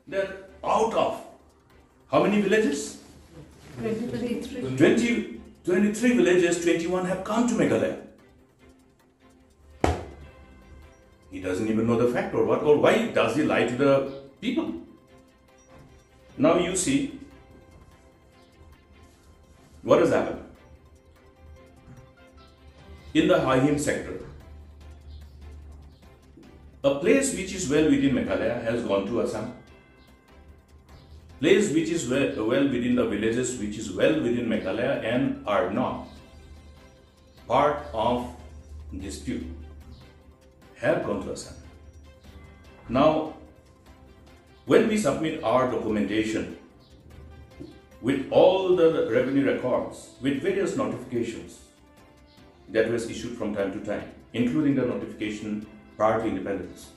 that out of how many villages? 23 villages, 21 have come to Meghalaya. He doesn't even know the fact or what, or why does he lie to the people? Now you see what has happened. In the Hahim sector, a place which is well within Meghalaya has gone to Assam. Place which is well within the villages which is well within Meghalaya and are not part of dispute have gone to Assam. Now, when we submit our documentation with all the revenue records, with various notifications that was issued from time to time, including the notification prior to independence,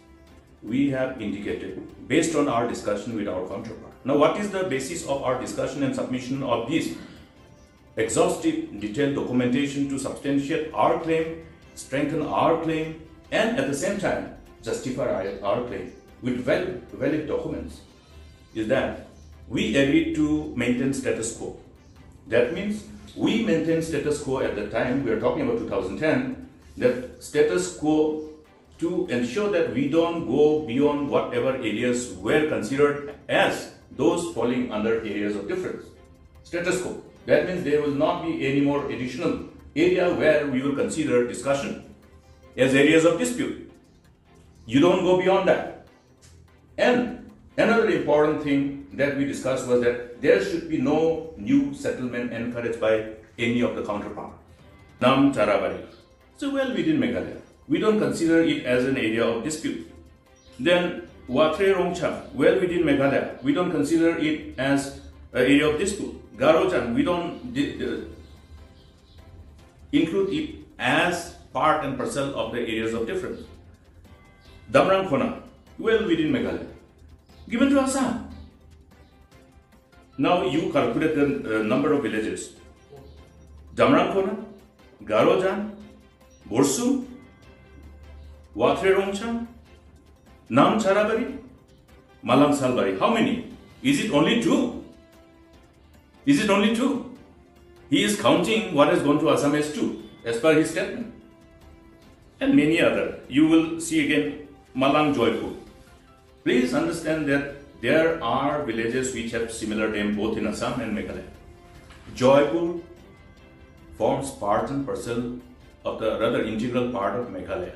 we have indicated based on our discussion with our counterpart. Now, what is the basis of our discussion and submission of this exhaustive, detailed documentation to substantiate our claim, strengthen our claim, and at the same time justify our claim with valid documents? Is that we agreed to maintain status quo. That means we maintain status quo at the time, we are talking about 2010, that status quo to ensure that we don't go beyond whatever areas were considered as those falling under areas of difference. Status quo. That means there will not be any more additional area where we will consider discussion as areas of dispute. You don't go beyond that. And another important thing that we discussed was that there should be no new settlement encouraged by any of the counterparts. Nam Charabari. So well within Meghalaya. We don't consider it as an area of dispute. Then Watre Rongcham, well within Meghalaya. We don't consider it as an area of dispute. Garojan, we don't include it as part and parcel of the areas of difference. Damrang Khona, well within Meghalaya. Given to Assam. Now you calculate the number of villages. Damrang Khona, Garojan, Borsum, Watre Rongcham, Nam Charabari, Malang Salbari. How many? Is it only 2? Is it only 2? He is counting what has gone to Assam as 2, as per his statement. And many other. You will see again Malang Joypur. Please understand that there are villages which have similar name both in Assam and Meghalaya. Joypur forms part and parcel of the rather integral part of Meghalaya.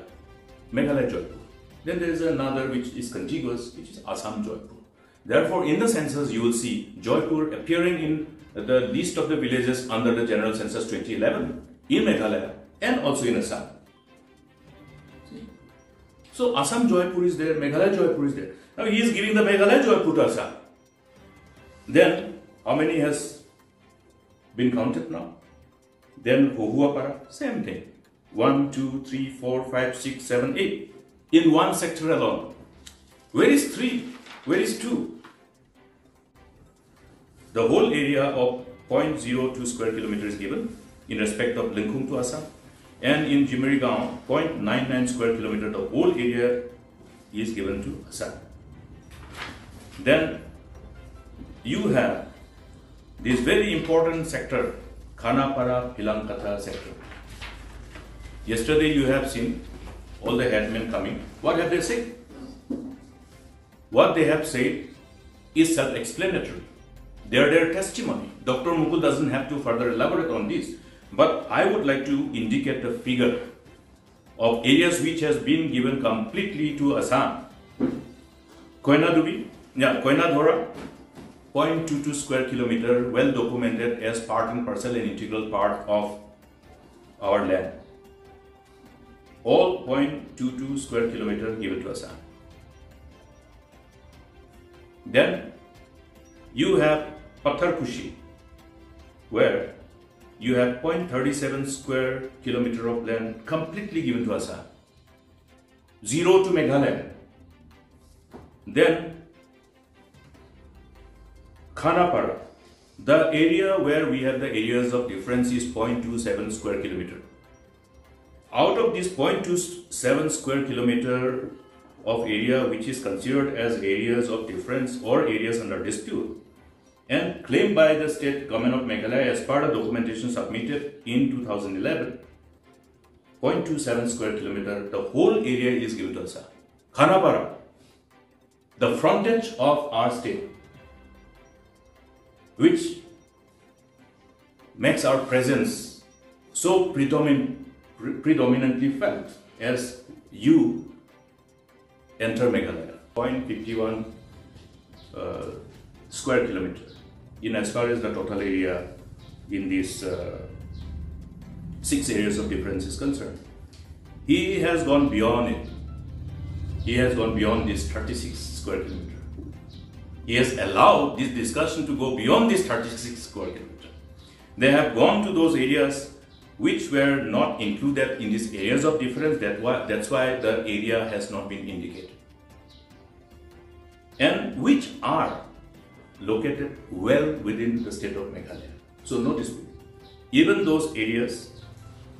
Meghalaya Joypur. Then there is another which is contiguous, which is Assam Joypur. Therefore, in the census, you will see Joypur appearing in the list of the villages under the General Census 2011 in Meghalaya and also in Assam. See? So Assam Joypur is there, Meghalaya Joypur is there. Now he is giving the Meghalaya Joypur to Assam. Then how many has been counted now? Then Huhuapara, same thing. 1, 2, 3, 4, 5, 6, 7, 8. In one sector alone. Where is 3? Where is 2? The whole area of 0.02 square kilometers is given in respect of Lingkhung to Assam. And in Jimerigaon, 0.99 square kilometer, the whole area is given to Assam. Then you have this very important sector, Khanapara Philankatha sector. Yesterday you have seen all the headmen coming. What have they said? What they have said is self-explanatory. They are their testimony. Dr. Mukul doesn't have to further elaborate on this. But I would like to indicate the figure of areas which has been given completely to Assam. Koinadubi, Koinadhora, 0.22 square kilometer, well documented as part and parcel and integral part of our land. All 0.22 square kilometer given to Assam. Then you have Patharkushi, where you have 0.37 square kilometer of land completely given to Assam. 0 to Meghalaya. Then Khanapara, the area where we have the areas of difference is 0.27 square kilometer. Out of this 0.27 square kilometer of area which is considered as areas of difference or areas under dispute and claimed by the state government of Meghalaya as part of documentation submitted in 2011, 0.27 square kilometer, the whole area is given to Assam. Khanapara, the frontage of our state, which makes our presence so predominantly felt as you enter Meghalaya. 0.51 square kilometer in as far as the total area in these 6 areas of difference is concerned. He has gone beyond it. He has gone beyond this 36 square kilometer. He has allowed this discussion to go beyond this 36 square kilometer. They have gone to those areas which were not included in these areas of difference. That's why the area has not been indicated. And which are located well within the state of Meghalaya. So no dispute. Even those areas,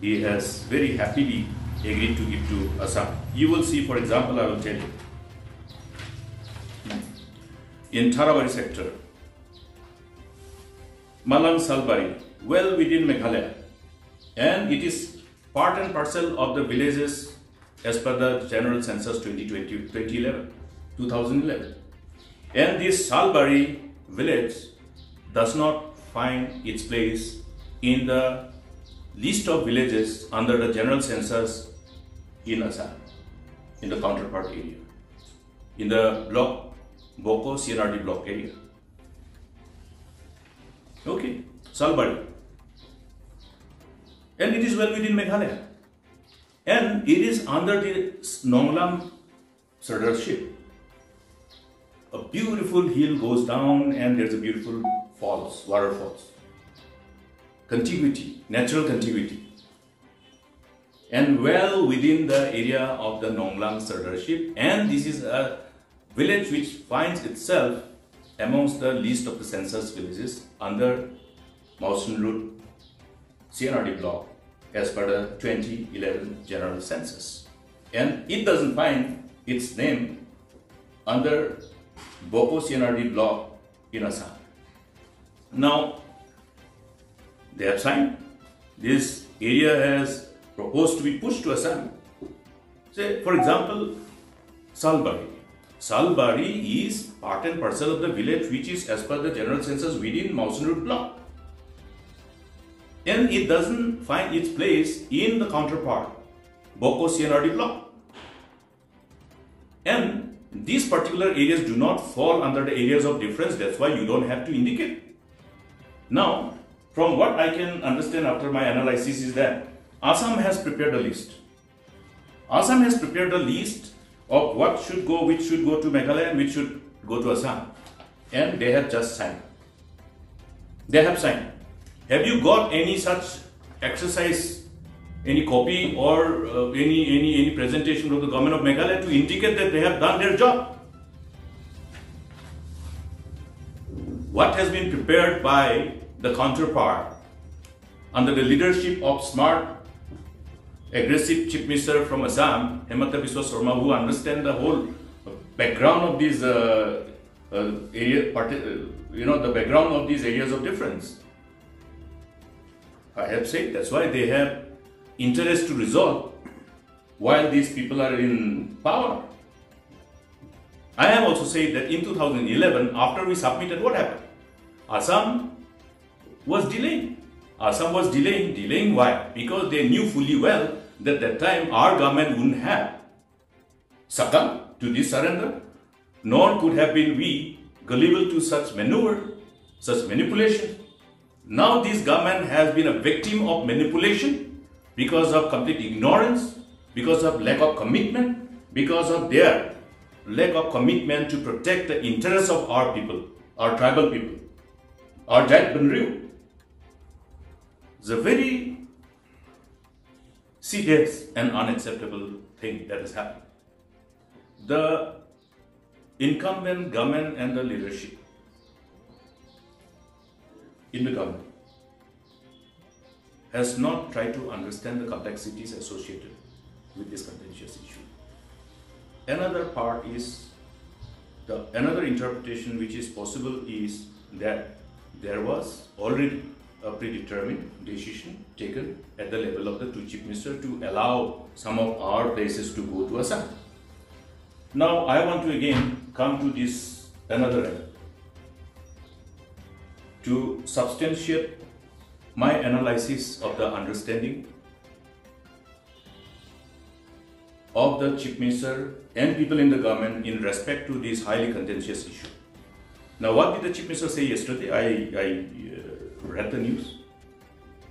he has very happily agreed to give to Assam. You will see, for example, I will tell you. In Tharabari sector, Malang Salbari, well within Meghalaya, and it is part and parcel of the villages as per the General Census 2011. And this Salbari village does not find its place in the list of villages under the General Census in Assam, in the counterpart area, in the block Boko CNRD block area. Okay, Salbari. And it is well within Meghalaya. And it is under the Nonglam Sardarship. A beautiful hill goes down and there's a beautiful falls, waterfalls. Contiguity, natural contiguity. And well within the area of the Nonglam Sardarship. And this is a village which finds itself amongst the list of the census villages under Mausan Road CNRD block as per the 2011 General Census. And it doesn't find its name under Boko CNRD block in Assam. Now, they have signed. This area has proposed to be pushed to Assam. Say, for example, Salbari. Salbari is part and parcel of the village which is as per the General Census within Mausan Road block. And it doesn't find its place in the counterpart, Boko CNRD block. And these particular areas do not fall under the areas of difference. That's why you don't have to indicate. Now, from what I can understand after my analysis is that Assam has prepared a list. Assam has prepared a list of what should go, which should go to Meghalaya and which should go to Assam. And they have just signed. They have signed. Have you got any such exercise, any copy or any presentation from the government of Meghalaya to indicate that they have done their job? What has been prepared by the counterpart under the leadership of smart, aggressive Chief Minister from Assam, Hemanta Biswa Sarma, who understand the whole background of these the background of these areas of difference. I have said that's why they have interest to resolve while these people are in power. I have also said that in 2011, after we submitted, what happened? Assam was delaying. Assam was delaying. Delaying why? Because they knew fully well that that time our government wouldn't have succumbed to this surrender, nor could have been we gullible to such maneuver, such manipulation. Now this government has been a victim of manipulation because of complete ignorance, because of lack of commitment, because of their lack of commitment to protect the interests of our people, our tribal people, our Jat Banriu. It's a very serious and unacceptable thing that has happened. The incumbent government and the leadership in the government has not tried to understand the complexities associated with this contentious issue. another part is, another interpretation which is possible is that there was already a predetermined decision taken at the level of the two chief ministers to allow some of our places to go to Assam. Now I want to again come to this another angle to substantiate my analysis of the understanding of the chief minister and people in the government in respect to this highly contentious issue. Now, what did the chief minister say yesterday? I read the news.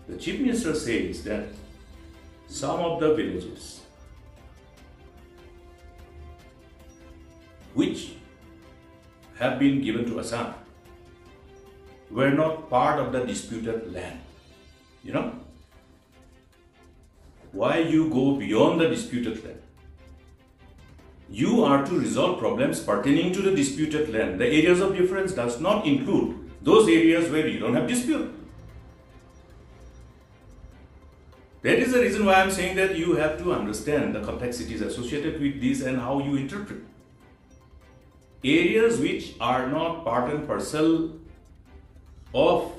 The chief minister says that some of the villages which have been given to Assam were not part of the disputed land. You know? Why you go beyond the disputed land? You are to resolve problems pertaining to the disputed land. The areas of difference does not include those areas where you don't have dispute. That is the reason why I am saying that you have to understand the complexities associated with this and how you interpret. Areas which are not part and parcel of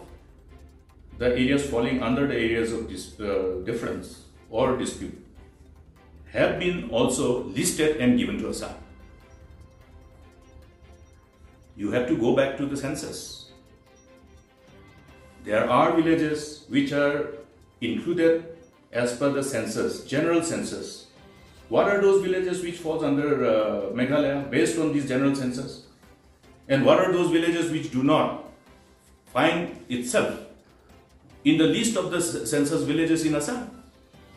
the areas falling under the areas of difference or dispute have been also listed and given to Assam. You have to go back to the census. There are villages which are included as per the census, general census. What are those villages which falls under Meghalaya based on this general census? And what are those villages which do not find itself in the list of the census villages in Assam?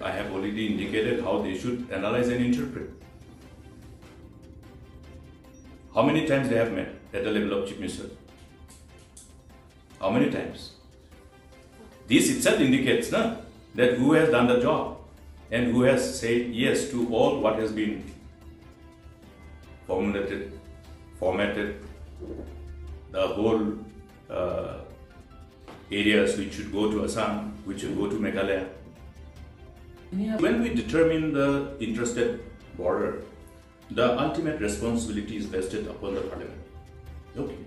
I have already indicated how they should analyze and interpret. How many times they have met at the level of chief minister? How many times? This itself indicates that who has done the job and who has said yes to all what has been formulated, formatted, the whole areas which should go to Assam, which should go to Meghalaya. When we determine the interested border, the ultimate responsibility is vested upon the parliament. Okay.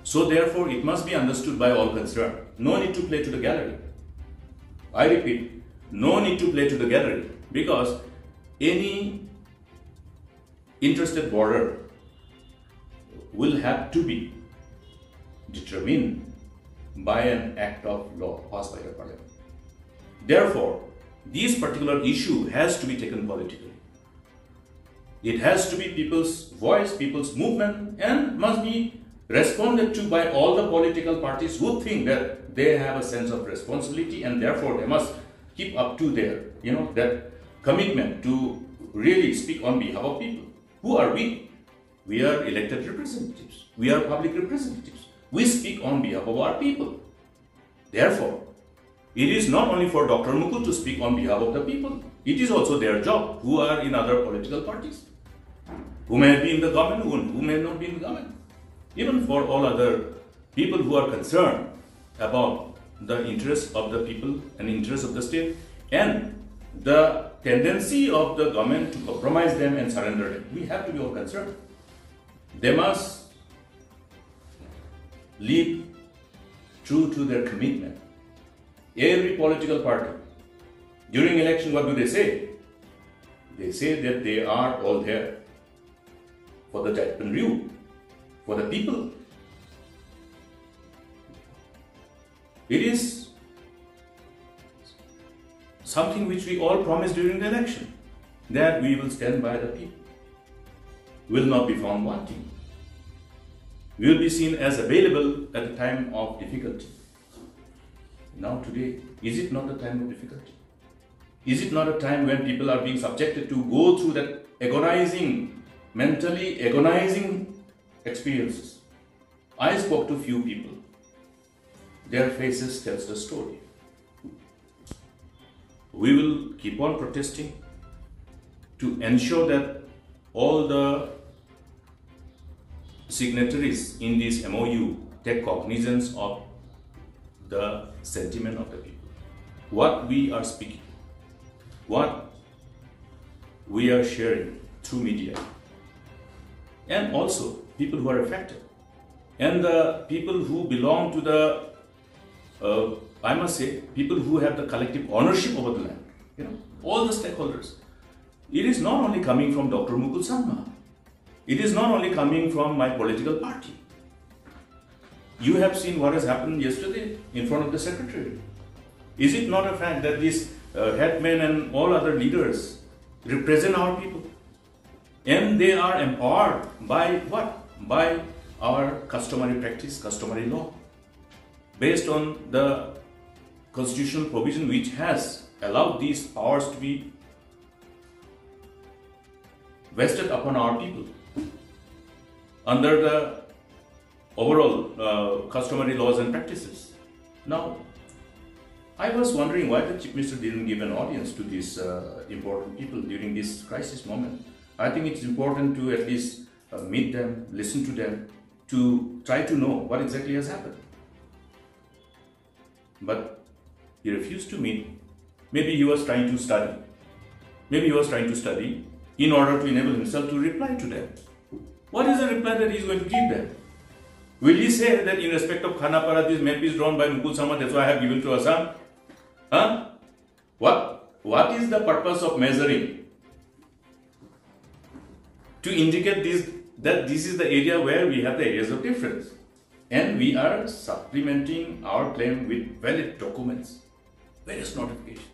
So therefore, it must be understood by all concerned. No need to play to the gallery. I repeat, no need to play to the gallery, because any interested border will have to be determined by an act of law passed by the parliament. Therefore, this particular issue has to be taken politically. It has to be people's voice, people's movement, and must be responded to by all the political parties who think that they have a sense of responsibility, and therefore they must keep up to their, that commitment to really speak on behalf of people. Who are we? We are elected representatives. We are public representatives. We speak on behalf of our people. Therefore, it is not only for Dr. Mukul to speak on behalf of the people. It is also their job, who are in other political parties, who may be in the government, who may not be in the government. Even for all other people who are concerned about the interests of the people and interests of the state and the tendency of the government to compromise them and surrender them. We have to be all concerned. They must live true to their commitment. Every political party, during election, what do they say? They say that they are all there for the judgment review, for the people. It is something which we all promised during the election, that we will stand by the people, will not be found wanting, we will be seen as available at the time of difficulty. Now today, is it not a time of difficulty? Is it not a time when people are being subjected to go through that agonizing, mentally agonizing experiences? I spoke to few people. Their faces tells the story. We will keep on protesting to ensure that all the signatories in this MOU take cognizance of the sentiment of the people. What we are speaking, what we are sharing through media and also people who are affected, and the people who belong to the, I must say, people who have the collective ownership over the land, all the stakeholders. It is not only coming from Dr. Mukul Sangma. It is not only coming from my political party. You have seen what has happened yesterday in front of the Secretary. Is it not a fact that these headmen and all other leaders represent our people? And they are empowered by what? By our customary practice, customary law, based on the constitutional provision which has allowed these powers to be vested upon our people under the overall customary laws and practices. Now, I was wondering why the Chief Minister didn't give an audience to these important people during this crisis moment. I think it's important to at least meet them, listen to them, to try to know what exactly has happened. But he refused to meet. Maybe he was trying to study. Maybe he was trying to study in order to enable himself to reply to them. What is the reply that he is going to give them? Will he say that in respect of Khanapara, this map is drawn by Mukul Sangma, that's why I have given to Assam? Huh? What is the purpose of measuring? To indicate that this is the area where we have the areas of difference. And we are supplementing our claim with valid documents, various notifications.